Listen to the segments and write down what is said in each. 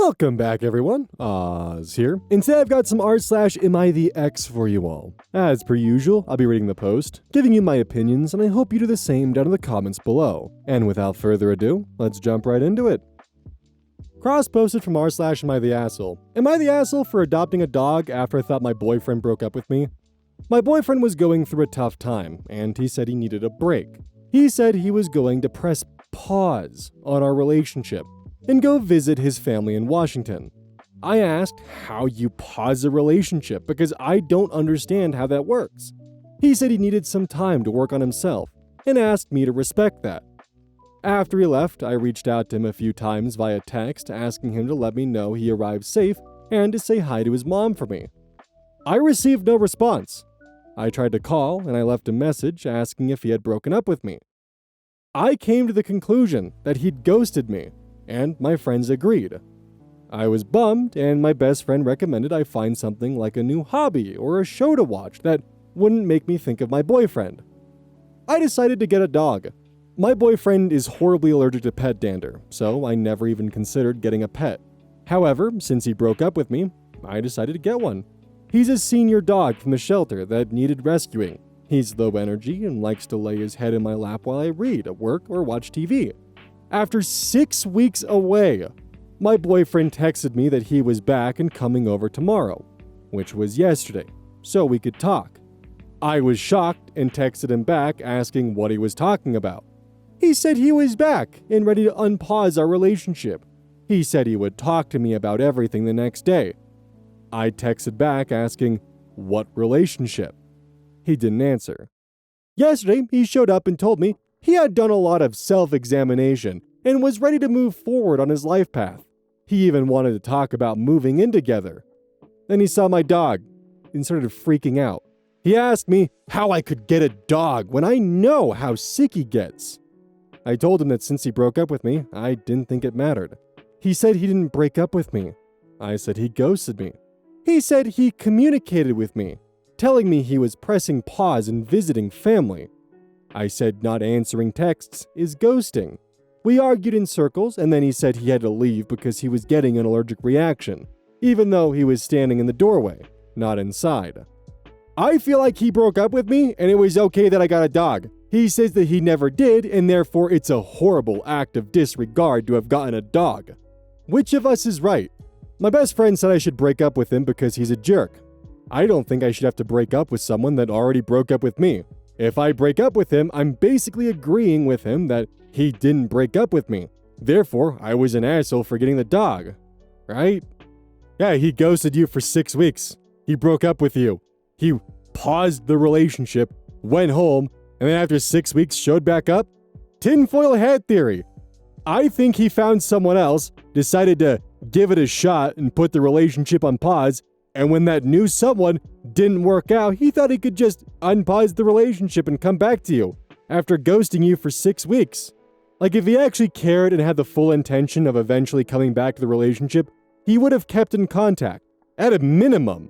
Welcome back, everyone. Oz here. And today I've got some r/AmITheEx for you all. As per usual, I'll be reading the post, giving you my opinions, and I hope you do the same down in the comments below. And without further ado, let's jump right into it. Cross posted from r/AmITheAsshole. Am I the asshole for adopting a dog after I thought my boyfriend broke up with me? My boyfriend was going through a tough time, and he said he needed a break. He said he was going to press pause on our relationship and go visit his family in Washington. I asked how you pause a relationship because I don't understand how that works. He said he needed some time to work on himself and asked me to respect that. After he left, I reached out to him a few times via text asking him to let me know he arrived safe and to say hi to his mom for me. I received no response. I tried to call and I left a message asking if he had broken up with me. I came to the conclusion that he'd ghosted me, and my friends agreed. I was bummed, and my best friend recommended I find something like a new hobby or a show to watch that wouldn't make me think of my boyfriend. I decided to get a dog. My boyfriend is horribly allergic to pet dander, so I never even considered getting a pet. However, since he broke up with me, I decided to get one. He's a senior dog from the shelter that needed rescuing. He's low energy and likes to lay his head in my lap while I read, work, or watch TV. After 6 weeks away, my boyfriend texted me that he was back and coming over tomorrow, which was yesterday, so we could talk. I was shocked and texted him back asking what he was talking about. He said he was back and ready to unpause our relationship. He said he would talk to me about everything the next day. I texted back asking, what relationship? He didn't answer. Yesterday, he showed up and told me he had done a lot of self-examination and was ready to move forward on his life path. He even wanted to talk about moving in together. Then he saw my dog and started freaking out. He asked me how I could get a dog when I know how sick he gets. I told him that since he broke up with me, I didn't think it mattered. He said he didn't break up with me. I said he ghosted me. He said he communicated with me, telling me he was pressing pause and visiting family. I said not answering texts is ghosting. We argued in circles, and then he said he had to leave because he was getting an allergic reaction, even though he was standing in the doorway, not inside. I feel like he broke up with me, and it was okay that I got a dog. He says that he never did, and therefore it's a horrible act of disregard to have gotten a dog. Which of us is right? My best friend said I should break up with him because he's a jerk. I don't think I should have to break up with someone that already broke up with me. If I break up with him, I'm basically agreeing with him that he didn't break up with me. Therefore, I was an asshole for getting the dog. Right? Yeah, he ghosted you for 6 weeks. He broke up with you. He paused the relationship, went home, and then after 6 weeks showed back up? Tinfoil hat theory. I think he found someone else, decided to give it a shot and put the relationship on pause, and when that new someone didn't work out, he thought he could just unpause the relationship and come back to you after ghosting you for 6 weeks. Like, if he actually cared and had the full intention of eventually coming back to the relationship, he would have kept in contact, at a minimum.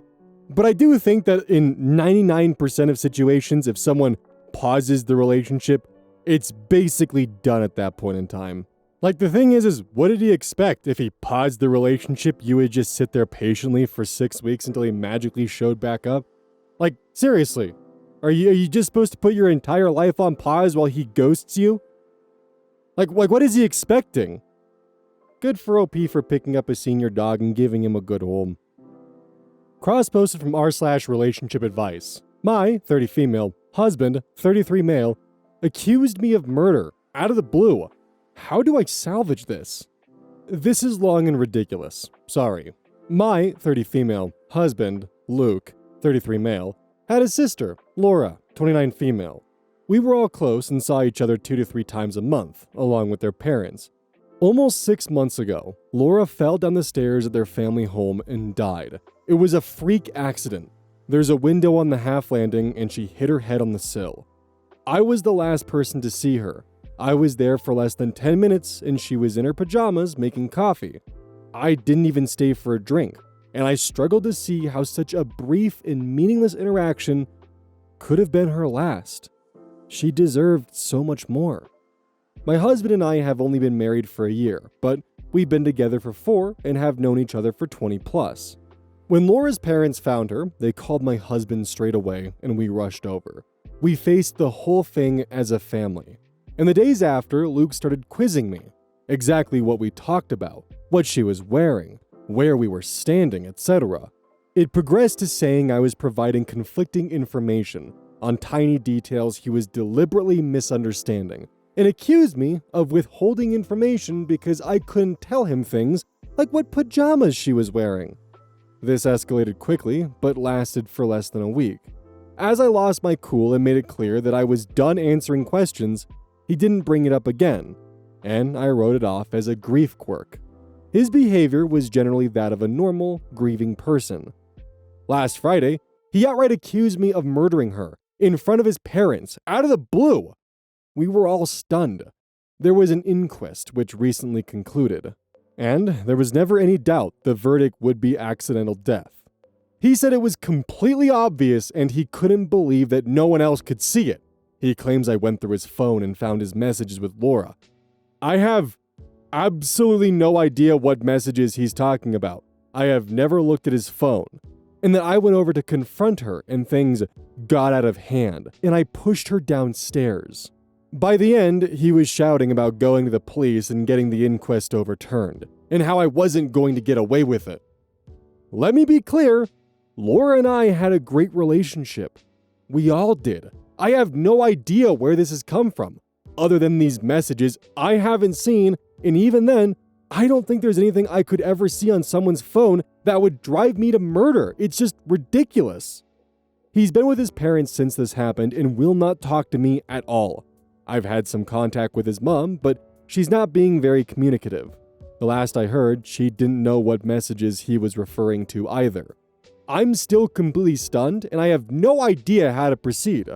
But I do think that in 99% of situations, if someone pauses the relationship, it's basically done at that point in time. Like, the thing is what did he expect? If he paused the relationship, you would just sit there patiently for 6 weeks until he magically showed back up? Like, seriously, are you just supposed to put your entire life on pause while he ghosts you? Like what is he expecting? Good for OP for picking up a senior dog and giving him a good home. Cross posted from r/relationship advice. My 30 female husband, 33 male, accused me of murder out of the blue. How do I salvage this? This is long and ridiculous. Sorry. My 30 female husband, Luke, 33 male, had a sister, Laura, 29 female. We were all close and saw each other 2 to 3 times a month, along with their parents. Almost 6 months ago, Laura fell down the stairs at their family home and died. It was a freak accident. There's a window on the half landing and she hit her head on the sill. I was the last person to see her. I was there for less than 10 minutes and she was in her pajamas making coffee. I didn't even stay for a drink, and I struggled to see how such a brief and meaningless interaction could have been her last. She deserved so much more. My husband and I have only been married for a year, but we've been together for 4 and have known each other for 20 plus. When Laura's parents found her, they called my husband straight away and we rushed over. We faced the whole thing as a family. And the days after, Luke started quizzing me. Exactly what we talked about, what she was wearing, where we were standing, etc. It progressed to saying I was providing conflicting information on tiny details he was deliberately misunderstanding, and accused me of withholding information because I couldn't tell him things like what pajamas she was wearing. This escalated quickly, but lasted for less than a week. As I lost my cool and made it clear that I was done answering questions, he didn't bring it up again, and I wrote it off as a grief quirk. His behavior was generally that of a normal, grieving person. Last Friday, he outright accused me of murdering her in front of his parents, out of the blue. We were all stunned. There was an inquest which recently concluded, and there was never any doubt the verdict would be accidental death. He said it was completely obvious and he couldn't believe that no one else could see it. He claims I went through his phone and found his messages with Laura. I have absolutely no idea what messages he's talking about. I have never looked at his phone. And that I went over to confront her and things got out of hand, and I pushed her downstairs. By the end, he was shouting about going to the police and getting the inquest overturned, and how I wasn't going to get away with it. Let me be clear, Laura and I had a great relationship. We all did. I have no idea where this has come from, other than these messages I haven't seen, and even then, I don't think there's anything I could ever see on someone's phone that would drive me to murder. It's just ridiculous. He's been with his parents since this happened and will not talk to me at all. I've had some contact with his mom, but she's not being very communicative. The last I heard, she didn't know what messages he was referring to either. I'm still completely stunned and I have no idea how to proceed.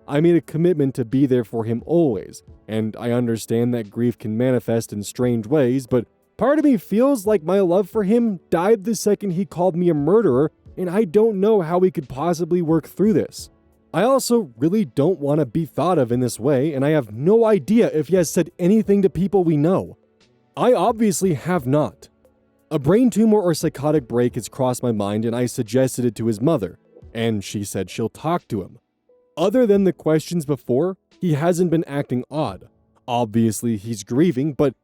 I made a commitment to be there for him always, and I understand that grief can manifest in strange ways, but part of me feels like my love for him died the second he called me a murderer, and I don't know how we could possibly work through this. I also really don't want to be thought of in this way, and I have no idea if he has said anything to people we know. I obviously have not. A brain tumor or psychotic break has crossed my mind, and I suggested it to his mother, and she said she'll talk to him. Other than the questions before, he hasn't been acting odd. Obviously, he's grieving, but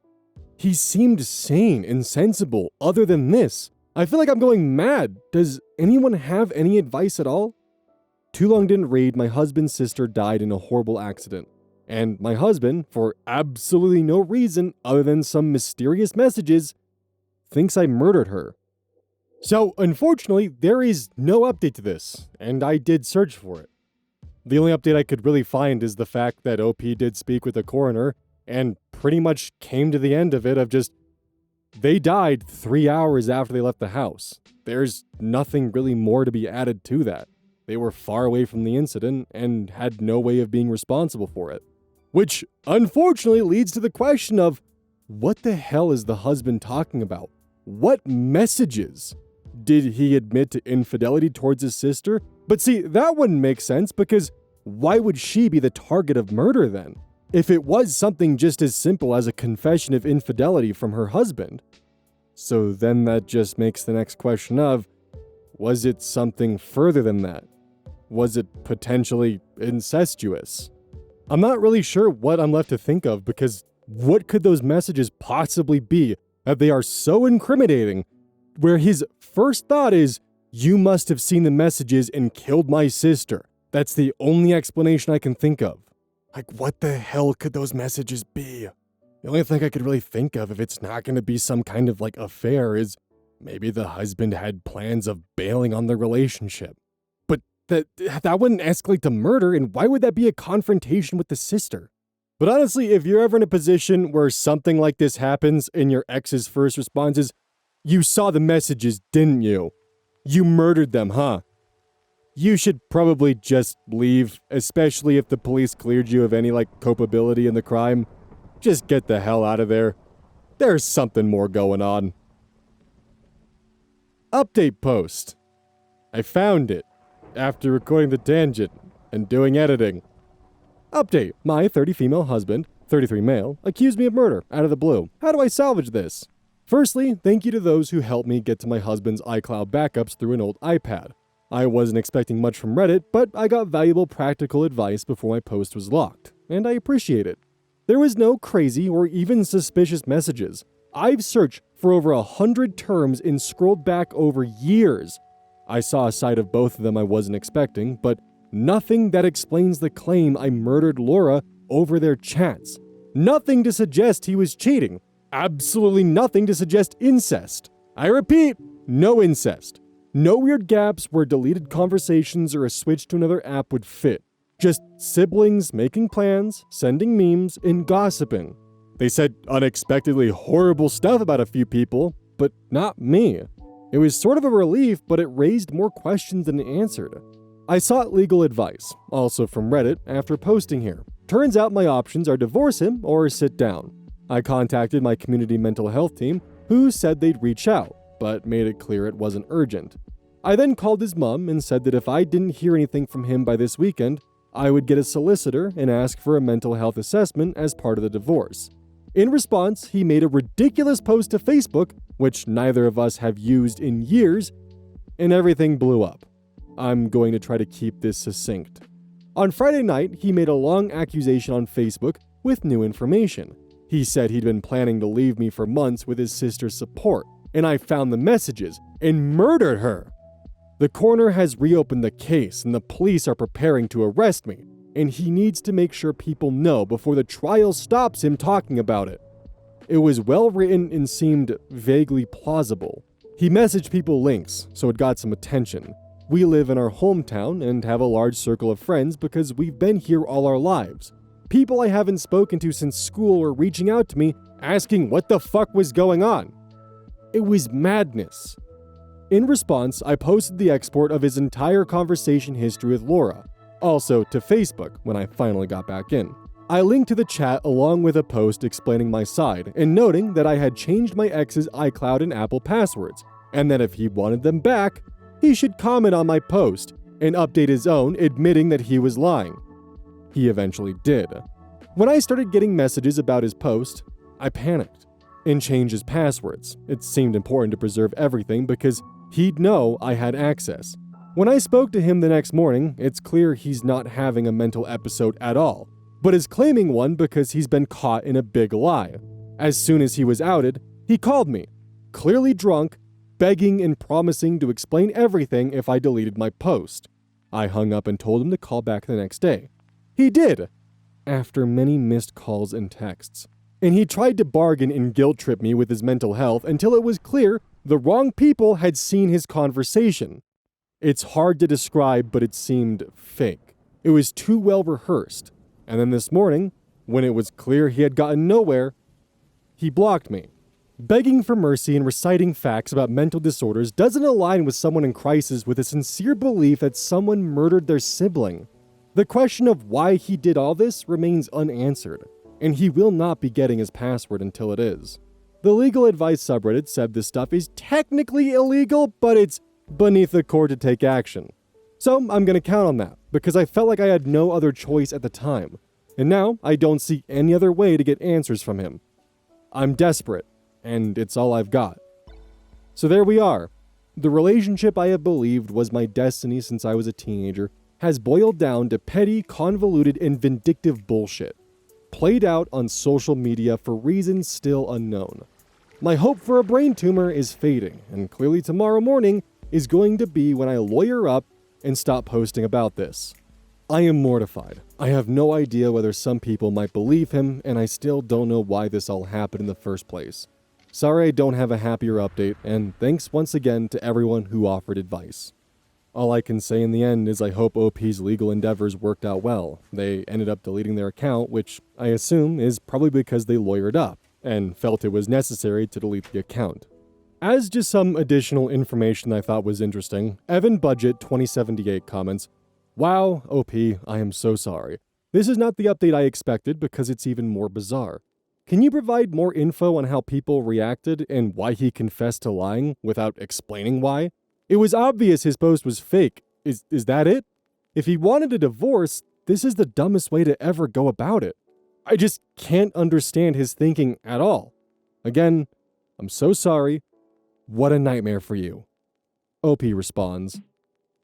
he seemed sane and sensible other than this. I feel like I'm going mad. Does anyone have any advice at all? Too long didn't read, my husband's sister died in a horrible accident. And my husband, for absolutely no reason other than some mysterious messages, thinks I murdered her. So, unfortunately, there is no update to this, and I did search for it. The only update I could really find is the fact that OP did speak with the coroner, and pretty much came to the end of it of just, they died 3 hours after they left the house. There's nothing really more to be added to that. They were far away from the incident and had no way of being responsible for it. Which, unfortunately, leads to the question of, what the hell is the husband talking about? What messages? Did he admit to infidelity towards his sister? But see, that wouldn't make sense because why would she be the target of murder then? If it was something just as simple as a confession of infidelity from her husband. So then that just makes the next question of, was it something further than that? Was it potentially incestuous? I'm not really sure what I'm left to think of because what could those messages possibly be that they are so incriminating where his first thought is, you must have seen the messages and killed my sister. That's the only explanation I can think of. Like, what the hell could those messages be? The only thing I could really think of if it's not going to be some kind of like affair is maybe the husband had plans of bailing on the relationship. But that wouldn't escalate to murder, and why would that be a confrontation with the sister? But honestly, if you're ever in a position where something like this happens and your ex's first response is, you saw the messages, didn't you? You murdered them, huh? You should probably just leave, especially if the police cleared you of any, culpability in the crime. Just get the hell out of there. There's something more going on. Update post. I found it after recording the tangent and doing editing. Update. My 30 female husband, 33 male, accused me of murder out of the blue. How do I salvage this? Firstly, thank you to those who helped me get to my husband's iCloud backups through an old iPad. I wasn't expecting much from Reddit, but I got valuable practical advice before my post was locked, and I appreciate it. There was no crazy or even suspicious messages. I've searched for over 100 terms and scrolled back over years. I saw a side of both of them I wasn't expecting, but nothing that explains the claim I murdered Laura over their chats. Nothing to suggest he was cheating. Absolutely nothing to suggest incest. I repeat, no incest. No weird gaps where deleted conversations or a switch to another app would fit. Just siblings making plans, sending memes, and gossiping. They said unexpectedly horrible stuff about a few people, but not me. It was sort of a relief, but it raised more questions than it answered. I sought legal advice, also from Reddit, after posting here. Turns out my options are divorce him or sit down. I contacted my community mental health team, who said they'd reach out, but made it clear it wasn't urgent. I then called his mom and said that if I didn't hear anything from him by this weekend, I would get a solicitor and ask for a mental health assessment as part of the divorce. In response, he made a ridiculous post to Facebook, which neither of us have used in years, and everything blew up. I'm going to try to keep this succinct. On Friday night, he made a long accusation on Facebook with new information. He said he'd been planning to leave me for months with his sister's support, and I found the messages and murdered her. The coroner has reopened the case and the police are preparing to arrest me, and he needs to make sure people know before the trial stops him talking about it. It was well written and seemed vaguely plausible. He messaged people links, so it got some attention. We live in our hometown and have a large circle of friends because we've been here all our lives. People I haven't spoken to since school were reaching out to me asking what the fuck was going on. It was madness. In response, I posted the export of his entire conversation history with Laura, also to Facebook when I finally got back in. I linked to the chat along with a post explaining my side and noting that I had changed my ex's iCloud and Apple passwords, and that if he wanted them back, he should comment on my post and update his own admitting that he was lying. He eventually did. When I started getting messages about his post, I panicked and changed his passwords. It seemed important to preserve everything because he'd know I had access. When I spoke to him the next morning, it's clear he's not having a mental episode at all, but is claiming one because he's been caught in a big lie. As soon as he was outed, he called me, clearly drunk, begging and promising to explain everything if I deleted my post. I hung up and told him to call back the next day. He did, after many missed calls and texts. And he tried to bargain and guilt trip me with his mental health until it was clear the wrong people had seen his conversation. It's hard to describe, but it seemed fake. It was too well rehearsed. And then this morning, when it was clear he had gotten nowhere, he blocked me. Begging for mercy and reciting facts about mental disorders doesn't align with someone in crisis with a sincere belief that someone murdered their sibling. The question of why he did all this remains unanswered, and he will not be getting his password until it is. The legal advice subreddit said this stuff is technically illegal, but it's beneath the court to take action. So I'm gonna count on that, because I felt like I had no other choice at the time, and now I don't see any other way to get answers from him. I'm desperate, and it's all I've got. So there we are. The relationship I have believed was my destiny since I was a teenager has boiled down to petty, convoluted, and vindictive bullshit, played out on social media for reasons still unknown. My hope for a brain tumor is fading, and clearly tomorrow morning is going to be when I lawyer up and stop posting about this. I am mortified. I have no idea whether some people might believe him, and I still don't know why this all happened in the first place. Sorry I don't have a happier update, and thanks once again to everyone who offered advice. All I can say in the end is I hope OP's legal endeavors worked out well. They ended up deleting their account, which I assume is probably because they lawyered up and felt it was necessary to delete the account. As just some additional information I thought was interesting, Evan Budget 2078 comments, "Wow, OP, I am so sorry. This is not the update I expected because it's even more bizarre. Can you provide more info on how people reacted and why he confessed to lying without explaining why? It was obvious his post was fake. Is that it? If he wanted a divorce, this is the dumbest way to ever go about it. I just can't understand his thinking at all. Again, I'm so sorry. What a nightmare for you. OP responds.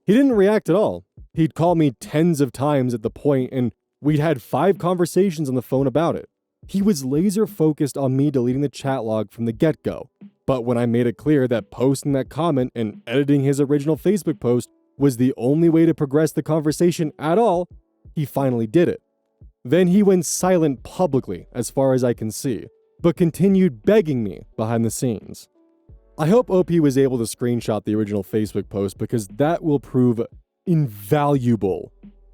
He didn't react at all. He'd call me tens of times at the point, and we'd had 5 conversations on the phone about it. He was laser focused on me deleting the chat log from the get-go. But when I made it clear that posting that comment and editing his original Facebook post was the only way to progress the conversation at all, he finally did it. Then he went silent publicly, as far as I can see, but continued begging me behind the scenes. I hope OP was able to screenshot the original Facebook post because that will prove invaluable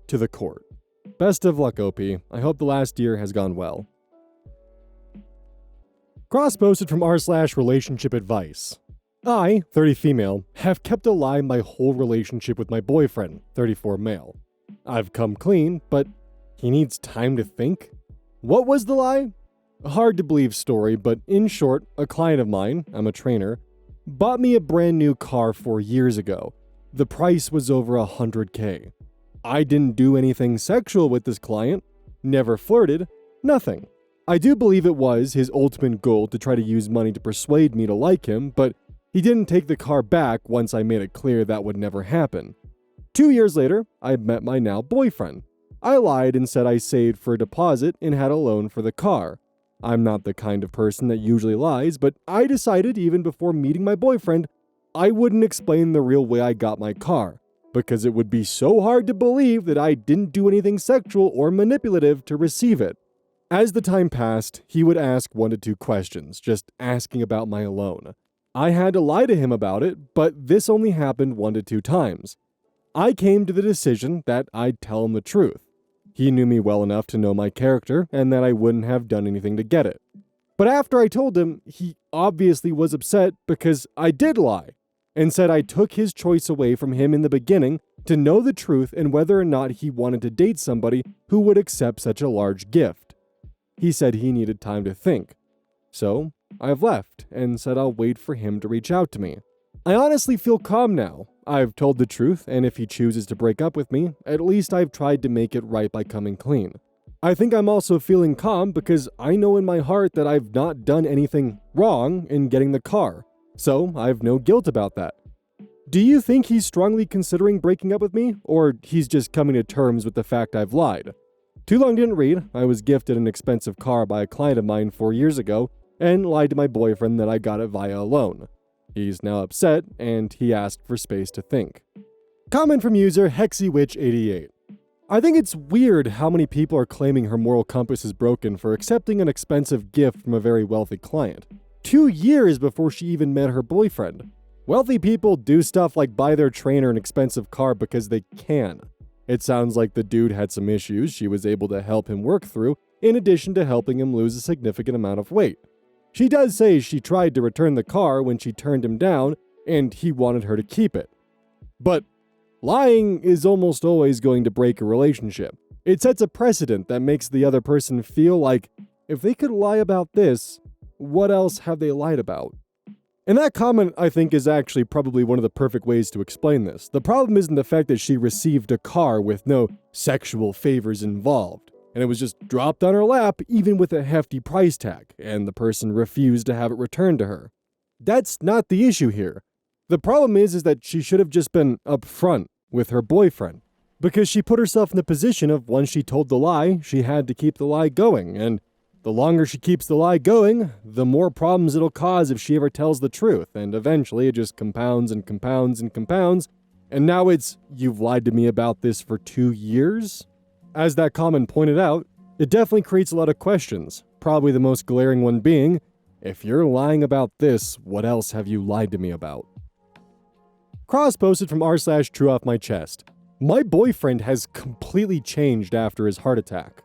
to the court. Best of luck, OP. I hope the last year has gone well. Cross posted from r/relationship advice. I, 30 female, have kept alive my whole relationship with my boyfriend, 34 male. I've come clean, but he needs time to think? What was the lie? A hard to believe story, but in short, a client of mine, I'm a trainer, bought me a brand new car 4 years ago. The price was over $100K. I didn't do anything sexual with this client, never flirted, nothing. I do believe it was his ultimate goal to try to use money to persuade me to like him, but he didn't take the car back once I made it clear that would never happen. 2 years later, I met my now boyfriend. I lied and said I saved for a deposit and had a loan for the car. I'm not the kind of person that usually lies, but I decided even before meeting my boyfriend, I wouldn't explain the real way I got my car, because it would be so hard to believe that I didn't do anything sexual or manipulative to receive it. As the time passed, he would ask 1 to 2 questions, just asking about my loan. I had to lie to him about it, but this only happened 1 to 2 times. I came to the decision that I'd tell him the truth. He knew me well enough to know my character and that I wouldn't have done anything to get it. But after I told him, he obviously was upset because I did lie, and said I took his choice away from him in the beginning to know the truth and whether or not he wanted to date somebody who would accept such a large gift. He said he needed time to think. So, I've left and said I'll wait for him to reach out to me. I honestly feel calm now. I've told the truth, and if he chooses to break up with me, at least I've tried to make it right by coming clean. I think I'm also feeling calm because I know in my heart that I've not done anything wrong in getting the car, so I've no guilt about that. Do you think he's strongly considering breaking up with me, or he's just coming to terms with the fact I've lied? Too long didn't read. I was gifted an expensive car by a client of mine 4 years ago, and lied to my boyfriend that I got it via a loan. He's now upset, and he asked for space to think. Comment from user HexyWitch88. I think it's weird how many people are claiming her moral compass is broken for accepting an expensive gift from a very wealthy client. 2 years before she even met her boyfriend. Wealthy people do stuff like buy their trainer an expensive car because they can. It sounds like the dude had some issues she was able to help him work through, in addition to helping him lose a significant amount of weight. She does say she tried to return the car when she turned him down, and he wanted her to keep it. But lying is almost always going to break a relationship. It sets a precedent that makes the other person feel like, if they could lie about this, what else have they lied about? And that comment, I think, is actually probably one of the perfect ways to explain this. The problem isn't the fact that she received a car with no sexual favors involved, and it was just dropped on her lap even with a hefty price tag, and the person refused to have it returned to her. That's not the issue here. The problem is that she should have just been upfront with her boyfriend, because she put herself in the position of once she told the lie, she had to keep the lie going, and the longer she keeps the lie going, the more problems it'll cause if she ever tells the truth, and eventually it just compounds and compounds and compounds, and now it's, you've lied to me about this for 2 years? As that comment pointed out, it definitely creates a lot of questions, probably the most glaring one being, if you're lying about this, what else have you lied to me about? Cross posted from r/true off my chest. My boyfriend has completely changed after his heart attack.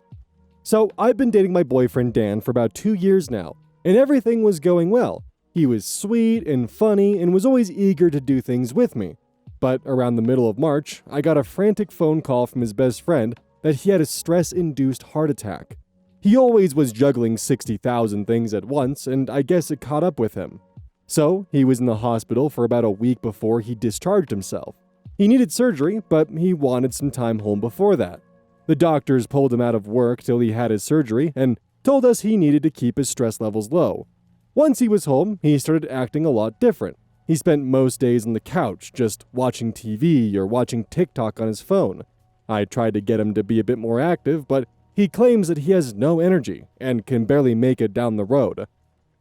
So I've been dating my boyfriend Dan for about 2 years now, and everything was going well. He was sweet and funny and was always eager to do things with me. But around the middle of March, I got a frantic phone call from his best friend that he had a stress-induced heart attack. He always was juggling 60,000 things at once, and I guess it caught up with him. So he was in the hospital for about a week before he discharged himself. He needed surgery, but he wanted some time home before that. The doctors pulled him out of work till he had his surgery and told us he needed to keep his stress levels low. Once he was home, he started acting a lot different. He spent most days on the couch, just watching TV or watching TikTok on his phone. I tried to get him to be a bit more active, but he claims that he has no energy and can barely make it down the road.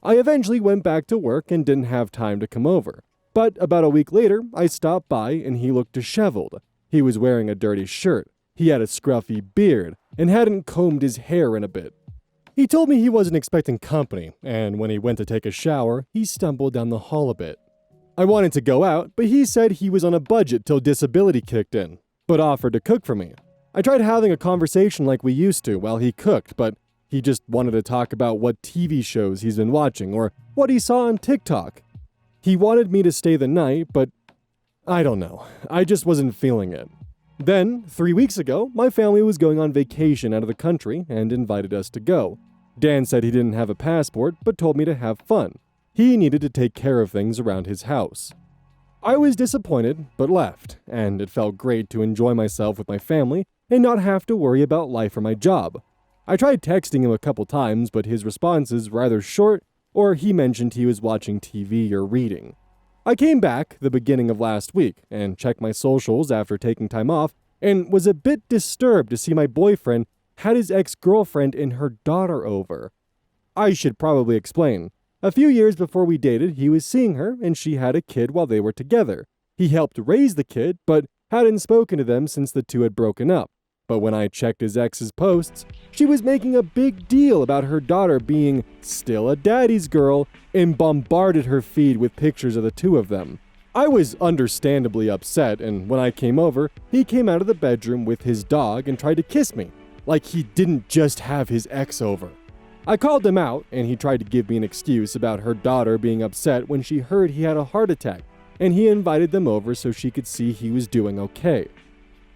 I eventually went back to work and didn't have time to come over. But about a week later, I stopped by and he looked disheveled. He was wearing a dirty shirt, he had a scruffy beard, and hadn't combed his hair in a bit. He told me he wasn't expecting company, and when he went to take a shower, he stumbled down the hall a bit. I wanted to go out, but he said he was on a budget till disability kicked in, but offered to cook for me. I tried having a conversation like we used to while he cooked, but he just wanted to talk about what TV shows he's been watching or what he saw on TikTok. He wanted me to stay the night, but I don't know. I just wasn't feeling it. Then, 3 weeks ago, my family was going on vacation out of the country and invited us to go. Dan said he didn't have a passport, but told me to have fun. He needed to take care of things around his house. I was disappointed, but left, and it felt great to enjoy myself with my family and not have to worry about life or my job. I tried texting him a couple times, but his responses were either short or he mentioned he was watching TV or reading. I came back the beginning of last week and checked my socials after taking time off and was a bit disturbed to see my boyfriend had his ex-girlfriend and her daughter over. I should probably explain. A few years before we dated, he was seeing her and she had a kid while they were together. He helped raise the kid, but hadn't spoken to them since the two had broken up. But when I checked his ex's posts, she was making a big deal about her daughter being still a daddy's girl and bombarded her feed with pictures of the two of them. I was understandably upset, and when I came over, he came out of the bedroom with his dog and tried to kiss me, like he didn't just have his ex over. I called him out, and he tried to give me an excuse about her daughter being upset when she heard he had a heart attack, and he invited them over so she could see he was doing okay.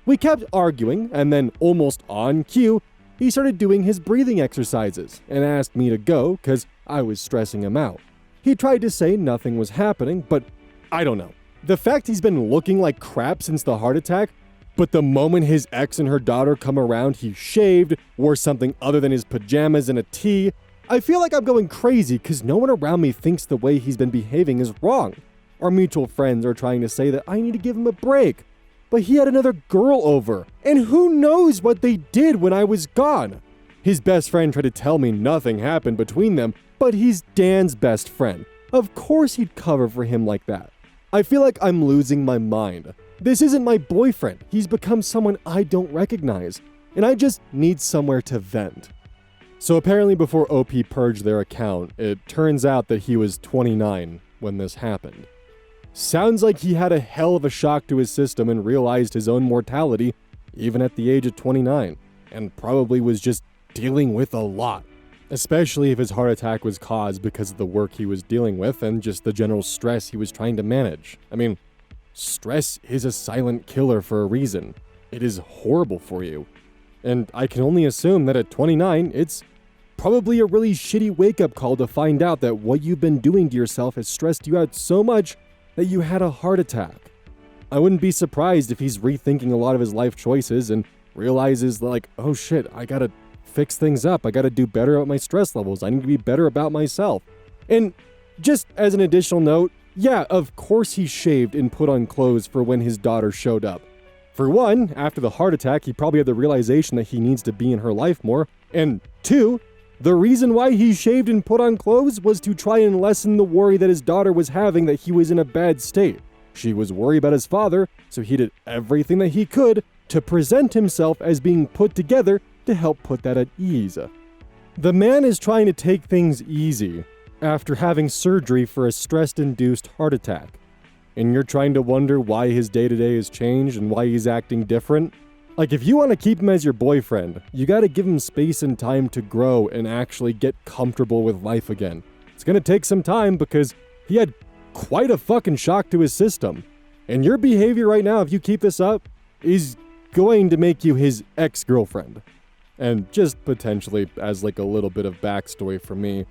We kept arguing, and then almost on cue, he started doing his breathing exercises and asked me to go because I was stressing him out. He tried to say nothing was happening, but I don't know. The fact he's been looking like crap since the heart attack, but the moment his ex and her daughter come around, he shaved, wore something other than his pajamas and a tee. I feel like I'm going crazy because no one around me thinks the way he's been behaving is wrong. Our mutual friends are trying to say that I need to give him a break. But he had another girl over, and who knows what they did when I was gone. His best friend tried to tell me nothing happened between them, but he's Dan's best friend. Of course he'd cover for him like that. I feel like I'm losing my mind. This isn't my boyfriend. He's become someone I don't recognize, and I just need somewhere to vent. So apparently before OP purged their account, it turns out that he was 29 when this happened. Sounds like he had a hell of a shock to his system and realized his own mortality even at the age of 29, and probably was just dealing with a lot, especially if his heart attack was caused because of the work he was dealing with and just the general stress he was trying to manage. I mean, stress is a silent killer for a reason. It is horrible for you. And I can only assume that at 29, it's probably a really shitty wake-up call to find out that what you've been doing to yourself has stressed you out so much that you had a heart attack. I wouldn't be surprised if he's rethinking a lot of his life choices and realizes like, oh shit, I gotta fix things up. I gotta do better at my stress levels. I need to be better about myself. And just as an additional note, yeah, of course he shaved and put on clothes for when his daughter showed up. For one, after the heart attack, he probably had the realization that he needs to be in her life more. And two, the reason why he shaved and put on clothes was to try and lessen the worry that his daughter was having that he was in a bad state. She was worried about his father, so he did everything that he could to present himself as being put together to help put that at ease. The man is trying to take things easy after having surgery for a stress-induced heart attack. And you're trying to wonder why his day-to-day has changed and why he's acting different? Like, if you want to keep him as your boyfriend, you gotta give him space and time to grow and actually get comfortable with life again. It's gonna take some time because he had quite a fucking shock to his system. And your behavior right now, if you keep this up, is going to make you his ex-girlfriend. And just potentially as like a little bit of backstory for me,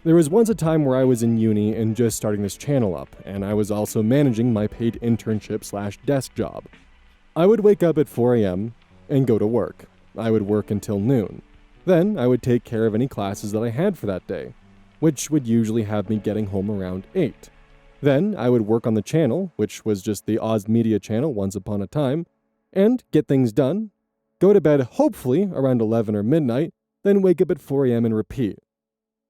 there was once a time where I was in uni and just starting this channel up, and I was also managing my paid internship/desk job. I would wake up at 4 a.m. and go to work. I would work until noon. Then I would take care of any classes that I had for that day. which would usually have me getting home around 8. Then I would work on the channel, which was just the Oz Media channel once upon a time, and get things done, go to bed hopefully around 11 or midnight, then wake up at 4 a.m. and repeat.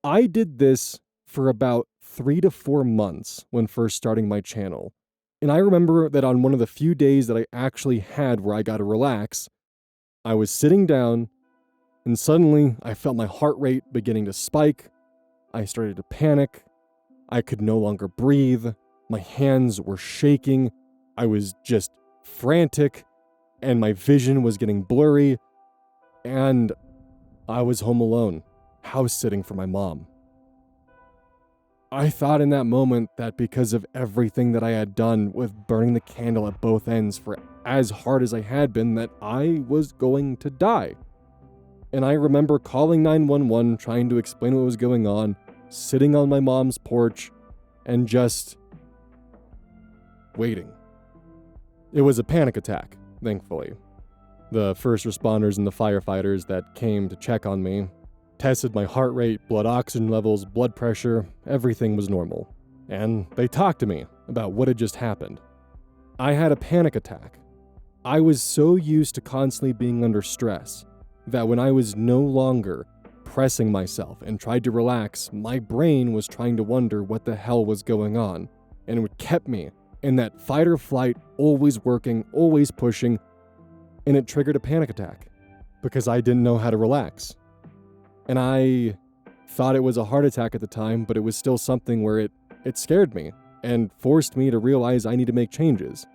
I did this for about 3 to 4 months when first starting my channel. And I remember that on one of the few days that I actually had where I got to relax, I was sitting down and suddenly I felt my heart rate beginning to spike. I started to panic. I could no longer breathe. My hands were shaking. I was just frantic and my vision was getting blurry. And I was home alone, house sitting for my mom. I thought in that moment that because of everything that I had done with burning the candle at both ends for as hard as I had been, that I was going to die. And I remember calling 911, trying to explain what was going on, sitting on my mom's porch, and just waiting. It was a panic attack, thankfully. The first responders and the firefighters that came to check on me tested my heart rate, blood oxygen levels, blood pressure, everything was normal. And they talked to me about what had just happened. I had a panic attack. I was so used to constantly being under stress that when I was no longer pressing myself and tried to relax, my brain was trying to wonder what the hell was going on. And it kept me in that fight or flight, always working, always pushing, and it triggered a panic attack because I didn't know how to relax. And I thought it was a heart attack at the time, but it was still something where it scared me and forced me to realize I need to make changes.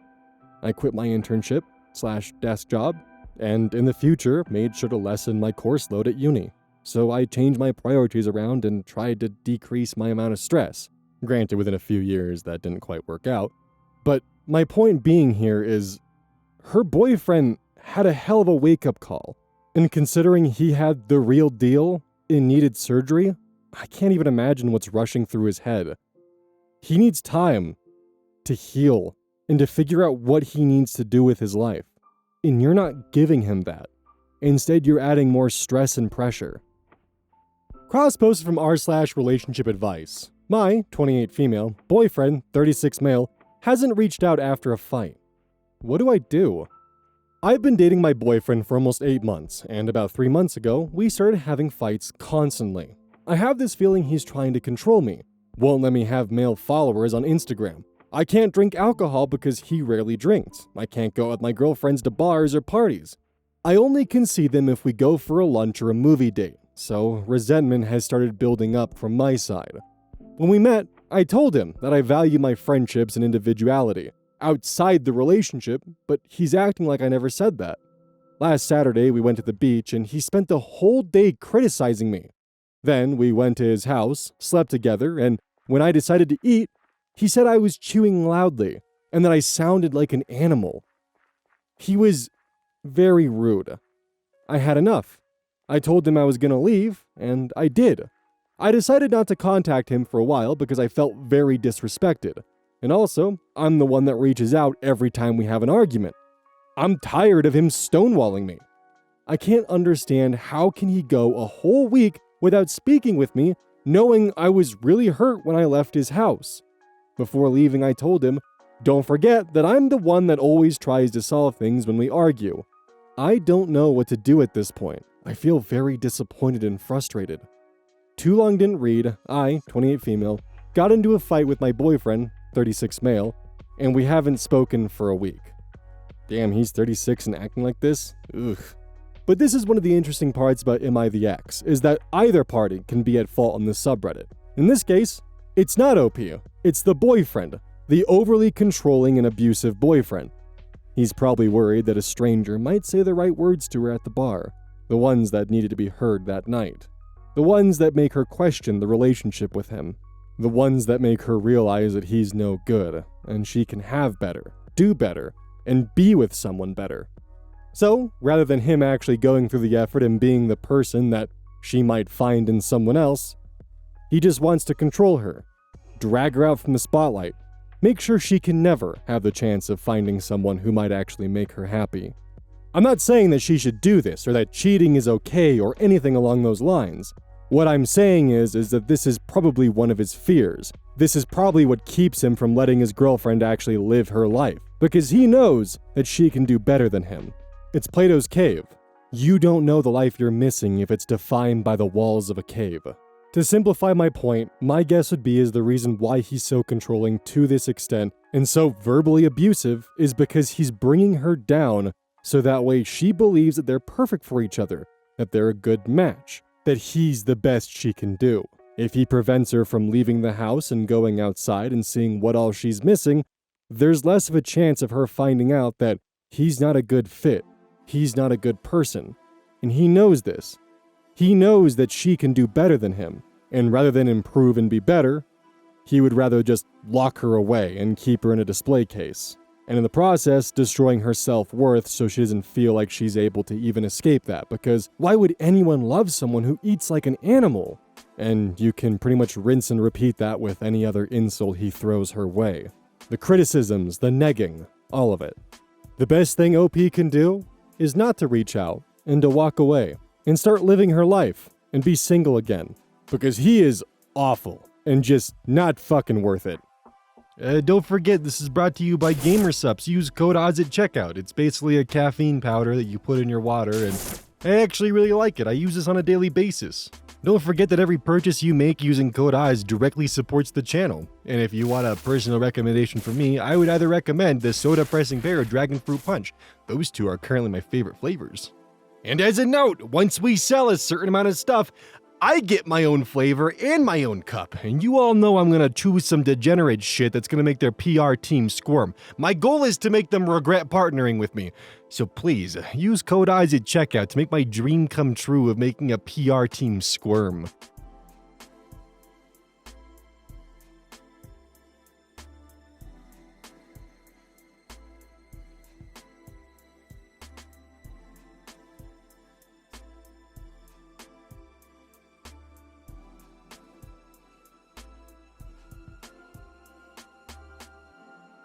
I quit my internship/desk job, and in the future made sure to lessen my course load at uni. So I changed my priorities around and tried to decrease my amount of stress. Granted, within a few years that didn't quite work out. But my point being here is, her boyfriend had a hell of a wake-up call. And considering he had the real deal and needed surgery, I can't even imagine what's rushing through his head. He needs time to heal and to figure out what he needs to do with his life. And you're not giving him that. Instead, you're adding more stress and pressure. Cross posted from r/relationship advice. My 28 female boyfriend, 36 male, hasn't reached out after a fight. What do I do? I've been dating my boyfriend for almost 8 months, and about 3 months ago, we started having fights constantly. I have this feeling he's trying to control me, won't let me have male followers on Instagram. I can't drink alcohol because he rarely drinks. I can't go out with my girlfriends to bars or parties. I only can see them if we go for a lunch or a movie date, so resentment has started building up from my side. When we met, I told him that I value my friendships and individuality outside the relationship, but he's acting like I never said that. Last Saturday, we went to the beach and he spent the whole day criticizing me. Then we went to his house, slept together, and when I decided to eat, he said I was chewing loudly and that I sounded like an animal. He was very rude. I had enough. I told him I was gonna leave, and I did. I decided not to contact him for a while because I felt very disrespected. And also, I'm the one that reaches out every time we have an argument. I'm tired of him stonewalling me. I can't understand how can he go a whole week without speaking with me, knowing I was really hurt when I left his house. Before leaving, I told him, don't forget that I'm the one that always tries to solve things when we argue. I don't know what to do at this point. I feel very disappointed and frustrated. Too long didn't read, I, 28 female, got into a fight with my boyfriend, 36 male, and we haven't spoken for a week. Damn, he's 36 and acting like this? Ugh. But this is one of the interesting parts about AmITheEx, is that either party can be at fault on this subreddit. In this case, it's not OP, it's the boyfriend, the overly controlling and abusive boyfriend. He's probably worried that a stranger might say the right words to her at the bar, the ones that needed to be heard that night, the ones that make her question the relationship with him. The ones that make her realize that he's no good, and she can have better, do better, and be with someone better. So, rather than him actually going through the effort and being the person that she might find in someone else, he just wants to control her, drag her out from the spotlight, make sure she can never have the chance of finding someone who might actually make her happy. I'm not saying that she should do this or that cheating is okay or anything along those lines. What I'm saying is that this is probably one of his fears. This is probably what keeps him from letting his girlfriend actually live her life, because he knows that she can do better than him. It's Plato's cave. You don't know the life you're missing if it's defined by the walls of a cave. To simplify my point, my guess would be is the reason why he's so controlling to this extent and so verbally abusive is because he's bringing her down so that way she believes that they're perfect for each other, that they're a good match, that he's the best she can do. If he prevents her from leaving the house and going outside and seeing what all she's missing, there's less of a chance of her finding out that he's not a good fit, he's not a good person, and he knows this. He knows that she can do better than him, and rather than improve and be better, he would rather just lock her away and keep her in a display case, and in the process destroying her self-worth so she doesn't feel like she's able to even escape that, because why would anyone love someone who eats like an animal? And you can pretty much rinse and repeat that with any other insult he throws her way. The criticisms, the negging, all of it. The best thing OP can do is not to reach out and to walk away and start living her life and be single again, because he is awful and just not fucking worth it. Don't forget, this is brought to you by GamerSupps. Use code ODDS at checkout. It's basically a caffeine powder that you put in your water, and I actually really like it. I use this on a daily basis. Don't forget that every purchase you make using code ODDS directly supports the channel. And if you want a personal recommendation from me, I would either recommend the Soda Pressing Pear or Dragon Fruit Punch. Those two are currently my favorite flavors. And as a note, once we sell a certain amount of stuff, I get my own flavor and my own cup, and you all know I'm gonna choose some degenerate shit that's gonna make their PR team squirm. My goal is to make them regret partnering with me. So please, use code ODDS at checkout to make my dream come true of making a PR team squirm.